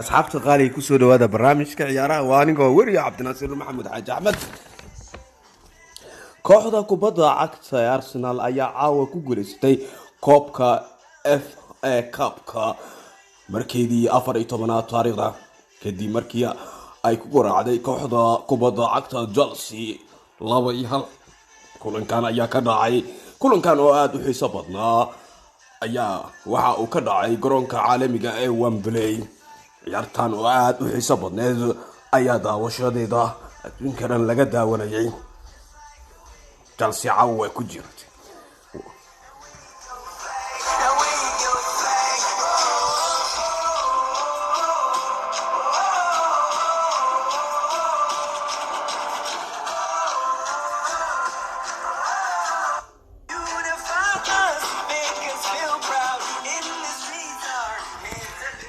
asxaabta qaaliga kusoo dhawaada barnaamijka ciyaaraha waa anigoo weriya cabdinaasir maxamed xaaji axmed. kooxda kubadda cagta ee arsenal ayaa caawa ku guuleysatay koobka FA Cup-ka markeedii 14aad taariikhda kadib markii ay ku garaacday kooxda kubadda cagta Chelsea 2-1. kulankan ayaa ka dhacay kulankan oo aad u xiiso badnaa ayaa waxa uu ka dhacay garoonka caalamiga ee Wembley. ciyaartan oo aad u xiiso badneed ayaa daawashadeeda adduunka dhan laga daawanayay. Chelsea caawa ku jirtay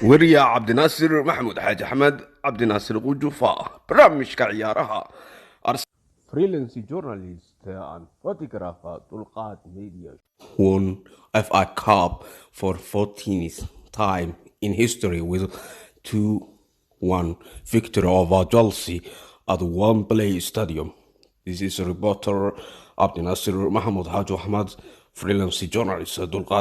weriya cabdinaasir maxamed xaaji axmed cabdinaasir qujufa barnaamijka ciyaaraha freelance journalist and photographer dulqaad media won FA Cup for 14th time in history with 2-1 victory over Chelsea at Wembley Stadium. This is reporter Abdinasir Mahmoud Haji Ahmed, freelance journalist dulqaad